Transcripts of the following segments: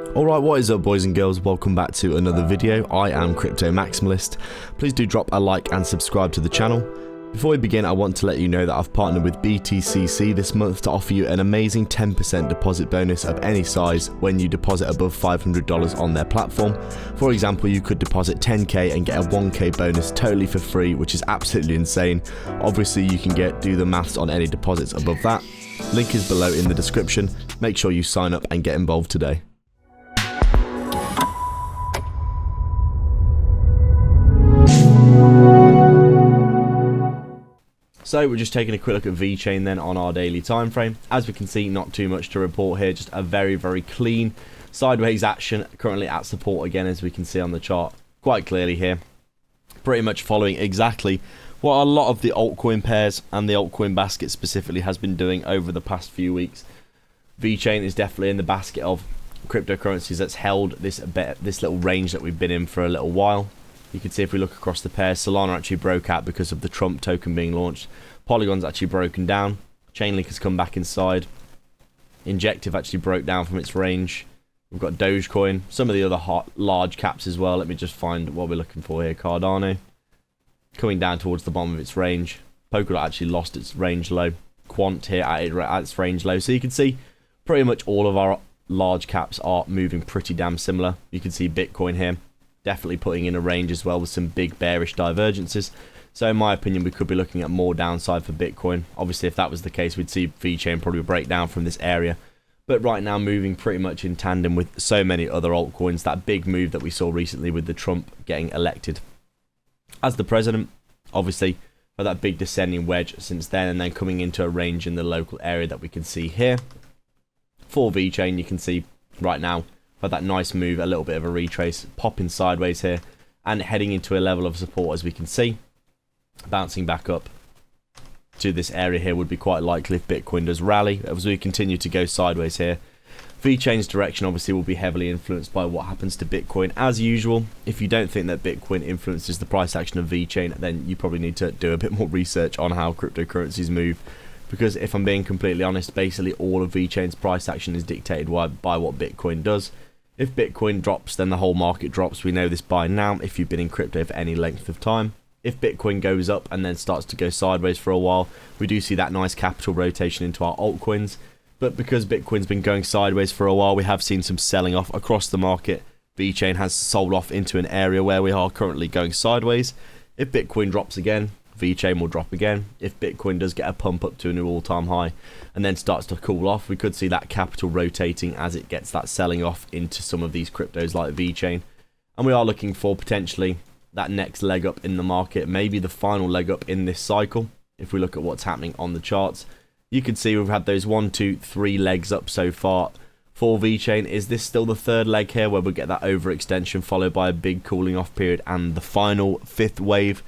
Alright, what is up boys and girls, welcome back to another video. I am Crypto Maximalist. Please do drop a like and subscribe to the channel. Before we begin, I want to let you know that I've partnered with BTCC this month to offer you an amazing 10% deposit bonus of any size when you deposit above $500 on their platform. For example, you could deposit 10k and get a 1k bonus totally for free, which is absolutely insane. Obviously you can do the maths on any deposits above that. Link is below in the description. Make sure you sign up and get involved today. So we're just taking a quick look at Vechain then on our daily time frame. As we can see, not too much to report here, just a very clean sideways action, currently at support again, as we can see on the chart quite clearly here. Pretty much following exactly what a lot of the altcoin pairs and the altcoin basket specifically has been doing over the past few weeks. Vechain is definitely in the basket of cryptocurrencies that's held this little range that we've been in for a little while. You can see if we look across the pairs, Solana actually broke out because of the Trump token being launched. Polygon's actually broken down. Chainlink has come back inside. Injective actually broke down from its range. We've got Dogecoin, some of the other large caps as well. Let me just find what we're looking for here. Cardano coming down towards the bottom of its range. Polkadot actually lost its range low. Quant here at its range low. So you can see pretty much all of our large caps are moving pretty damn similar. You can see Bitcoin here definitely putting in a range as well with some big bearish divergences. So in my opinion, we could be looking at more downside for Bitcoin. Obviously, if that was the case, we'd see Vechain probably break down from this area. But right now, moving pretty much in tandem with so many other altcoins. That big move that we saw recently with the Trump getting elected as the president, obviously, for that big descending wedge since then, and then coming into a range in the local area that we can see here. For Vechain, you can see right now, but that nice move, a little bit of a retrace, popping sideways here and heading into a level of support, as we can see. Bouncing back up to this area here would be quite likely if Bitcoin does rally, as we continue to go sideways here. Vechain's direction obviously will be heavily influenced by what happens to Bitcoin as usual. If you don't think that Bitcoin influences the price action of Vechain, then you probably need to do a bit more research on how cryptocurrencies move. Because if I'm being completely honest, basically all of Vechain's price action is dictated by what Bitcoin does. If Bitcoin drops, then the whole market drops. We know this by now if you've been in crypto for any length of time. If Bitcoin goes up and then starts to go sideways for a while, we do see that nice capital rotation into our altcoins. But because Bitcoin's been going sideways for a while, we have seen some selling off across the market. Vechain has sold off into an area where we are currently going sideways. If Bitcoin drops again, Vechain will drop again. If Bitcoin does get a pump up to a new all-time high and then starts to cool off, we could see that capital rotating as it gets that selling off into some of these cryptos like Vechain. And we are looking for potentially that next leg up in the market, maybe the final leg up in this cycle. If we look at what's happening on the charts, you can see we've had those 1, 2, 3 legs up so far for Vechain. Is this still the third leg here where we'll get that overextension followed by a big cooling off period and the final 5th wave?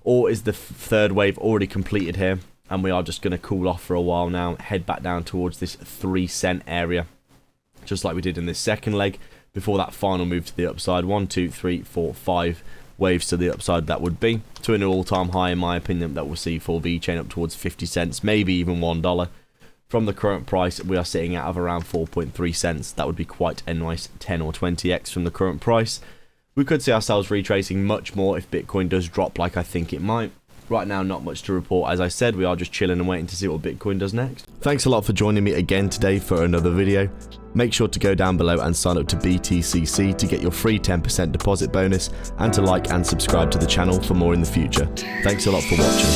Or is the third wave already completed here and we are just going to cool off for a while now, head back down towards this 3 cent area, just like we did in this second leg, before that final move to the upside. 1, 2, 3, 4, 5 waves to the upside that would be, to an all-time high in my opinion that we'll see for Vechain up towards 50 cents, maybe even $1. From the current price, we are sitting out of around 4.3 cents. That would be quite a nice 10 or 20x from the current price. We could see ourselves retracing much more if Bitcoin does drop like I think it might. Right now, not much to report. As I said, we are just chilling and waiting to see what Bitcoin does next. Thanks a lot for joining me again today for another video. Make sure to go down below and sign up to BTCC to get your free 10% deposit bonus and to like and subscribe to the channel for more in the future. Thanks a lot for watching.